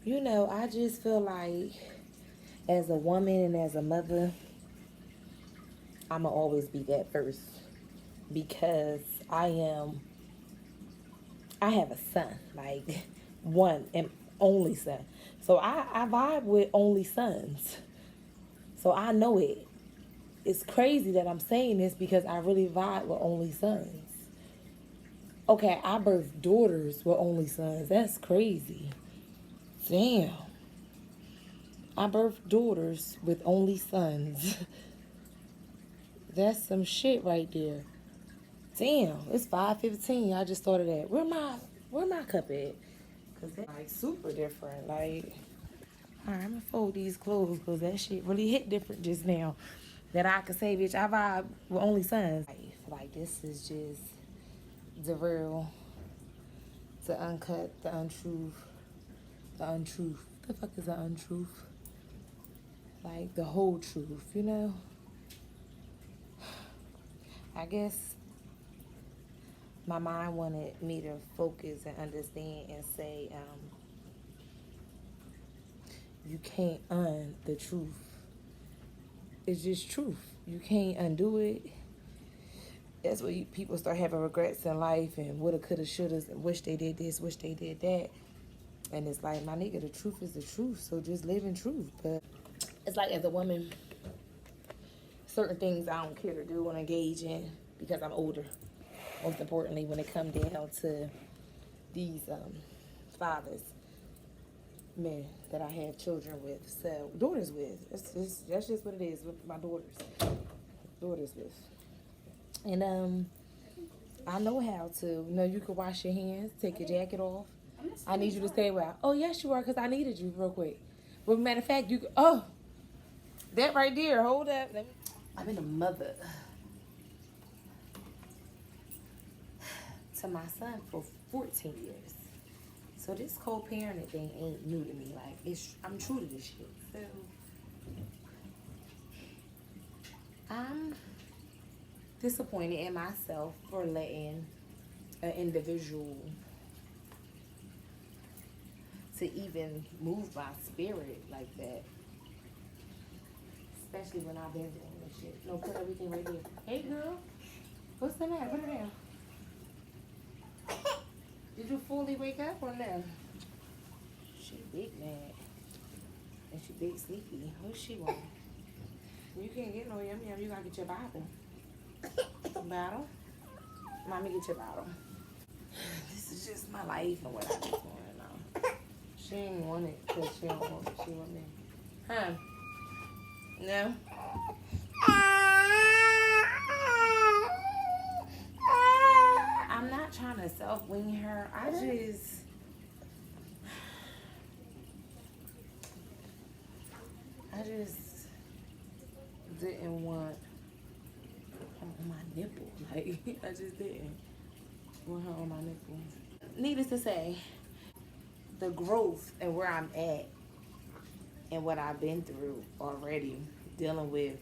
You know, I just feel like as a woman and as a mother, I'ma always be that first because I am I have a son, like one and only son. So I vibe with only sons. So I know it. It's crazy that I'm saying this because I really vibe with only sons. Okay, I birthed daughters with only sons. That's crazy. Damn. I birthed daughters with only sons. That's some shit right there. Damn, it's 5:15. I just thought of that. Where my cup at? Cause that's like super different. Like, all right, I'm gonna fold these clothes because that shit really hit different just now. That I could say, bitch, I vibe with only sons. Like this is just the real, the uncut, the untruth, the untruth. The fuck is the untruth? Like the whole truth, you know? I guess my mind wanted me to focus and understand and say, you can't the truth. It's just truth. You can't undo it. That's where people start having regrets in life and woulda, coulda, shoulda, and wish they did this, wish they did that. And it's like, my nigga, the truth is the truth. So just live in truth. But it's like, as a woman, certain things I don't care to do and engage in because I'm older. Most importantly, when it comes down to these fathers, men that I have children with, so daughters with. That's just what it is with my daughters with. And I know how to. You know, you can wash your hands, take your jacket off. I need you to stay well. Oh yes, you are, cause I needed you real quick. But matter of fact, you. Oh, that right there. Hold up. I've been a mother to my son for 14 years. So this co-parenting thing ain't new to me. Like, I'm true to this shit. So I'm disappointed in myself for letting an individual to even move my spirit like that. Especially when I've been doing this shit. No, put everything right there. Hey girl, what's the matter? Put it down. Did you fully wake up or no? She big mad. And she big sleepy. What she want? You can't get no yum yum. You gotta get your bottle. Bottle? Mommy, get your bottle. This is just my life and what I be going on. She ain't want it because she don't want it. She want me. Huh? No? I'm not trying to self-wing her. I just didn't want on my nipple. Like, I just didn't want her on my nipple. Needless to say, the growth and where I'm at and what I've been through already dealing with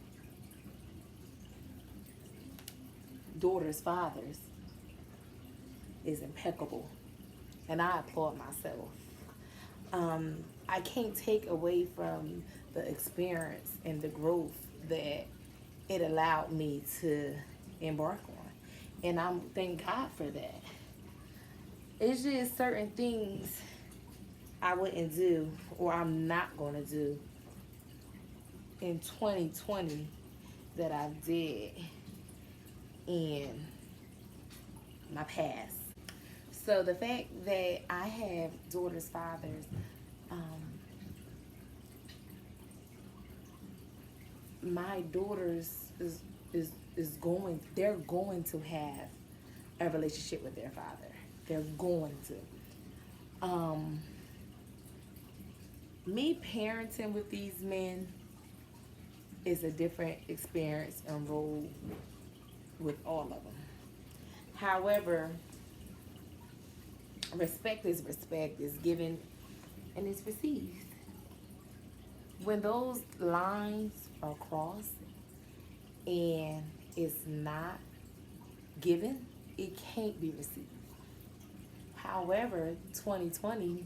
daughters' fathers is impeccable. And I applaud myself. I can't take away from the experience and the growth that it allowed me to embark on. And I thank God for that. It's just certain things I wouldn't do or I'm not going to do in 2020 that I did in my past. So the fact that I have daughters' fathers, my daughters they're going to have a relationship with their father. They're going to. Me parenting with these men is a different experience and role with all of them. However, respect is given and is received. When those lines are crossed and it's not given, it can't be received. However, 2020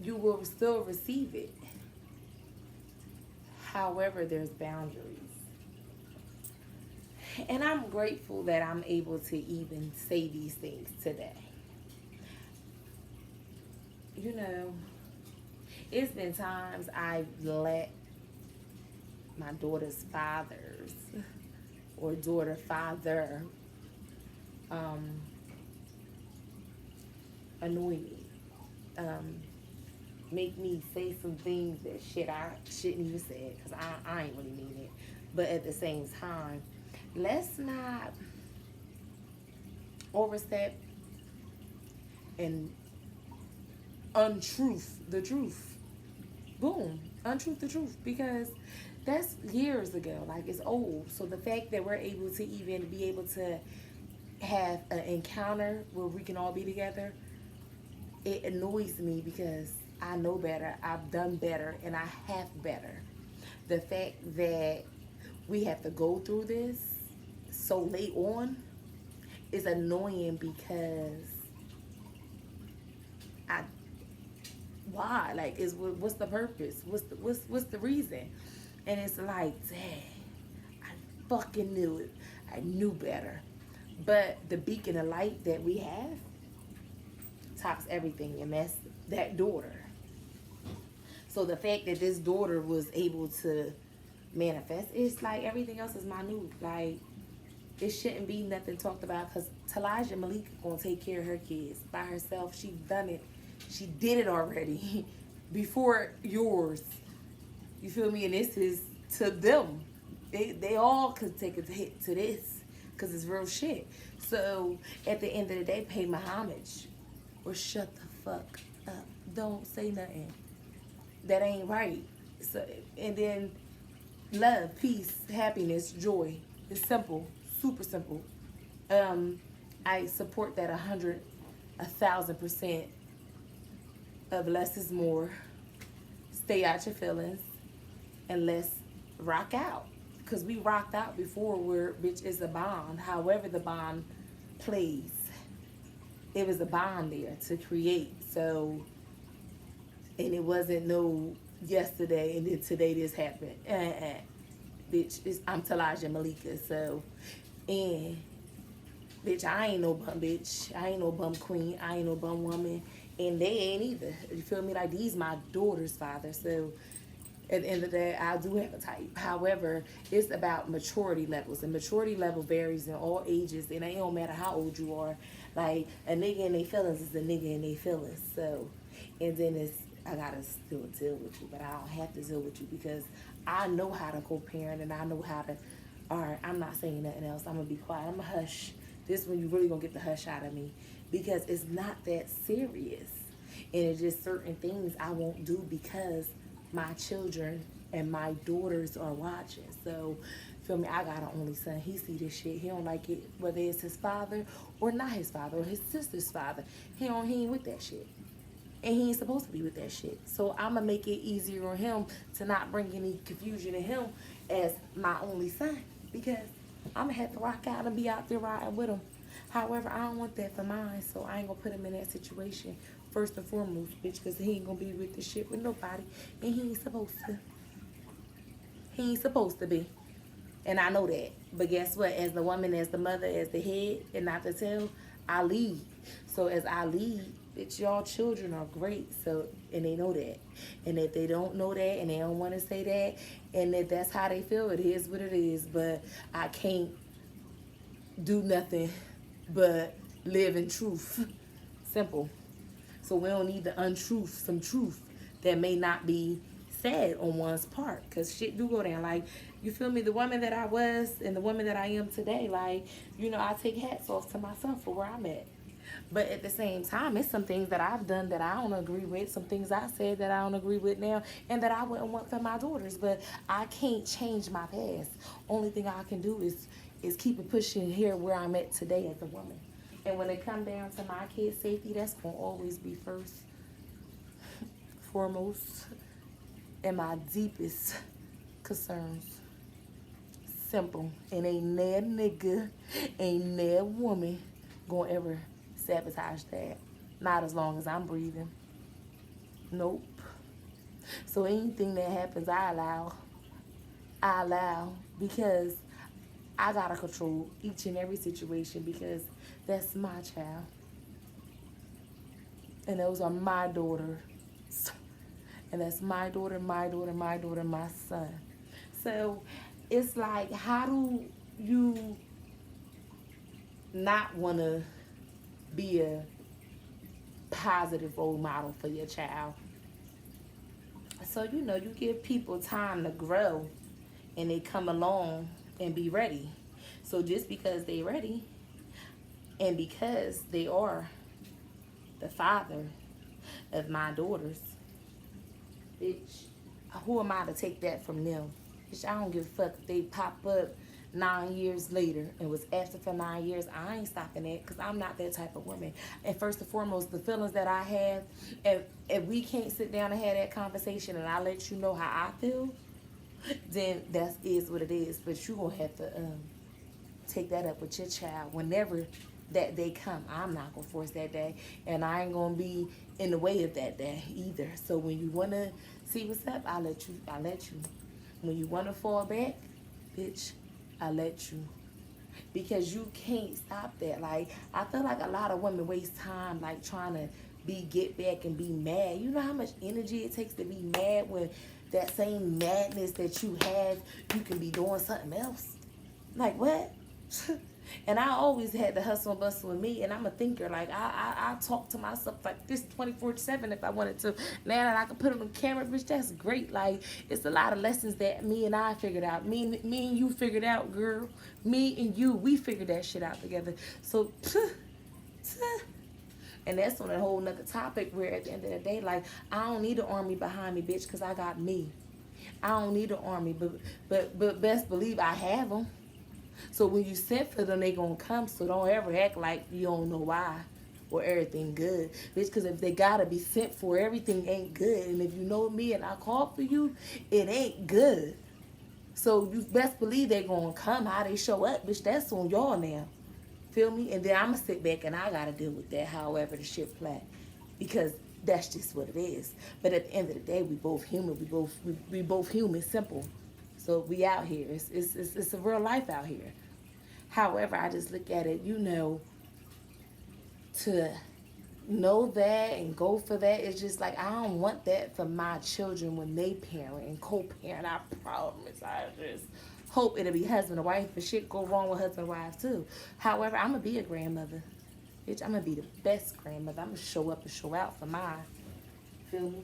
you will still receive it. However, there's boundaries. And I'm grateful that I'm able to even say these things today. You know, it's been times I've let my daughter's fathers or daughter father um, annoy me. Um, Make me say some things that shit I shouldn't even say because I ain't really mean it. But at the same time, let's not overstep and untruth the truth. Boom, untruth the truth, because that's years ago. Like, it's old. So the fact that we're able to even be able to have an encounter where we can all be together, it annoys me because I know better, I've done better, and I have better. The fact that we have to go through this so late on is annoying because I why? Like, is what's the purpose? What's the reason? And it's like, dang, I fucking knew it. I knew better. But the beacon of light that we have tops everything, and that's that daughter. So the fact that this daughter was able to manifest, it's like everything else is minute. Like, it shouldn't be nothing talked about because Talaja Malika gonna take care of her kids by herself. She done it. She did it already before yours. You feel me? And this is to them. They all could take a hit to this because it's real shit. So at the end of the day, pay my homage or shut the fuck up. Don't say nothing. That ain't right. So, and then love, peace, happiness, joy. It's simple, super simple. I support that 1,000% of less is more. Stay out your feelings and let's rock out. Because we rocked out before where bitch is a bond. However the bond plays. It was a bond there to create. So, and it wasn't no yesterday and then today this happened. Bitch, I'm Talaja Malika. So, and bitch, I ain't no bum bitch. I ain't no bum queen. I ain't no bum woman. And they ain't either. You feel me? Like, these my daughter's father. So at the end of the day, I do have a type. However, it's about maturity levels. And maturity level varies in all ages. And it don't matter how old you are. Like, a nigga in their feelings is a nigga in their feelings. So, and then I gotta still deal with you. But I don't have to deal with you because I know how to co-parent and I know how to. Alright, I'm not saying nothing else. I'm gonna be quiet. I'm gonna hush. This one you really gonna get the hush out of me. Because it's not that serious. And it's just certain things I won't do because my children and my daughters are watching. So, feel me, I got an only son. He see this shit. He don't like it, whether it's his father or not his father or his sister's father. He ain't with that shit. And he ain't supposed to be with that shit. So I'm going to make it easier on him to not bring any confusion to him as my only son. Because I'm going to have to rock out and be out there riding with him. However, I don't want that for mine. So I ain't going to put him in that situation first and foremost, bitch. Because he ain't going to be with this shit with nobody. And he ain't supposed to. He ain't supposed to be. And I know that. But guess what? As the woman, as the mother, as the head, and not the tail, I lead. So as I lead, bitch, y'all children are great. So, and they know that. And if they don't know that and they don't want to say that, and that that's how they feel, it is what it is. But I can't do nothing but live in truth. Simple. So we don't need to untruth some truth that may not be said on one's part, because shit do go down. Like, you feel me, the woman that I was and the woman that I am today, like, you know, I take hats off to myself for where I'm at. But at the same time, it's some things that I've done that I don't agree with, some things I said that I don't agree with now, and that I wouldn't want for my daughters. But I can't change my past. Only thing I can do is keep it pushing here where I'm at today as a woman. And when it come down to my kids' safety, that's gonna always be first, foremost, and my deepest concerns. Simple. And ain't that nigga, ain't that woman gonna ever sabotage that. Not as long as I'm breathing. Nope. So anything that happens, I allow. I allow because I gotta control each and every situation because that's my child. And those are my daughters. And that's my daughter, my daughter, my daughter, my son. So it's like, how do you not want to be a positive role model for your child? So, you give people time to grow and they come along and be ready. So just because they ready and because they are the father of my daughters, bitch, who am I to take that from them? Bitch, I don't give a fuck if they pop up 9 years later and was absent for 9 years. I ain't stopping that because I'm not that type of woman. And first and foremost, the feelings that I have, if we can't sit down and have that conversation and I let you know how I feel, then that is what it is. But you gonna have to take that up with your child whenever that day come. I'm not gonna force that day, and I ain't gonna be in the way of that day either. So when you wanna see what's up, I let you. When you wanna fall back, bitch, I let you. Because you can't stop that. Like, I feel like a lot of women waste time like trying to get back and be mad. You know how much energy it takes to be mad when that same madness that you have, you can be doing something else. Like what? And I always had the hustle and bustle with me, and I'm a thinker. Like I talk to myself like this 24/7 if I wanted to. Now that I can put it on camera, bitch, that's great. Like it's a lot of lessons that me and I figured out. Me and you figured out, girl. Me and you, we figured that shit out together. So, and that's on a whole nother topic. Where at the end of the day, like I don't need an army behind me, bitch, because I got me. I don't need an army, but best believe I have them. So when you send for them, they gonna come. So don't ever act like you don't know why or everything good. Bitch, because if they gotta be sent for, everything ain't good. And if you know me and I call for you, it ain't good. So you best believe they gonna come. How they show up, bitch, that's on y'all now. Feel me? And then I'ma sit back and I gotta deal with that however the shit play. Because that's just what it is. But at the end of the day, we both human. We both human, simple. So we out here. It's a real life out here. However, I just look at it, to know that and go for that. It's just like I don't want that for my children when they parent and co-parent. I promise. I just hope it'll be husband and wife, but shit go wrong with husband and wife too. However, I'm gonna be a grandmother. Bitch, I'm gonna be the best grandmother. I'm gonna show up and show out for mine. Feel me?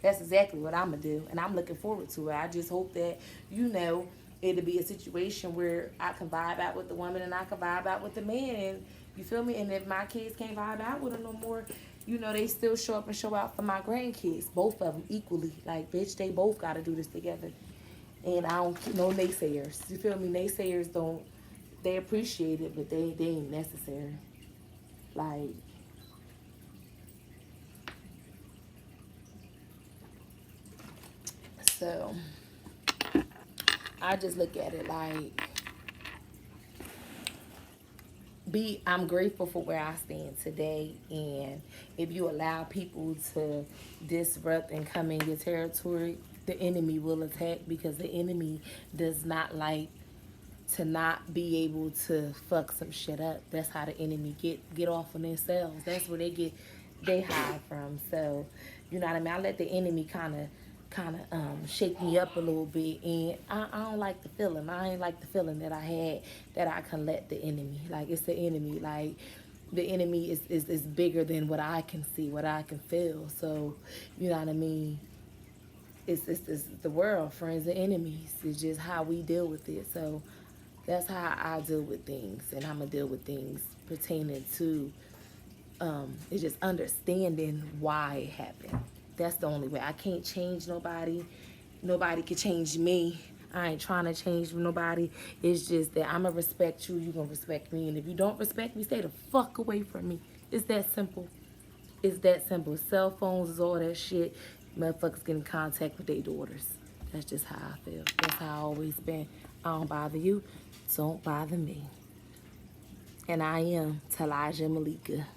That's exactly what I'm gonna do, and I'm looking forward to it. I just hope that it'll be a situation where I can vibe out with the woman and I can vibe out with the man, and you feel me. And if my kids can't vibe out with them no more, they still show up and show out for my grandkids, both of them equally. Like bitch, they both gotta do this together, and I don't no naysayers. You feel me? Naysayers don't. They appreciate it, but they ain't necessary. Like. So I just look at it like I'm grateful for where I stand today, and if you allow people to disrupt and come in your territory, the enemy will attack because the enemy does not like to not be able to fuck some shit up. That's how the enemy get off on themselves. That's where they hide from. So, you know what I mean? I let the enemy kind of shake me up a little bit, and I don't like the feeling. I ain't like the feeling that I had that I can let the enemy. Like it's the enemy. Like the enemy is bigger than what I can see, what I can feel. So, you know what I mean? It's the world, friends and enemies. It's just how we deal with it. So that's how I deal with things, and I'm gonna deal with things pertaining to it's just understanding why it happened. That's the only way. I can't change nobody. Nobody can change me. I ain't trying to change nobody. It's just that I'm gonna respect you. You gonna respect me, and if you don't respect me, stay the fuck away from me. It's that simple. It's that simple. Cell phones is all that shit. Motherfuckers get in contact with their daughters. That's just how I feel. That's how I always been. I don't bother you. Don't bother me. And I am Talaja Malika.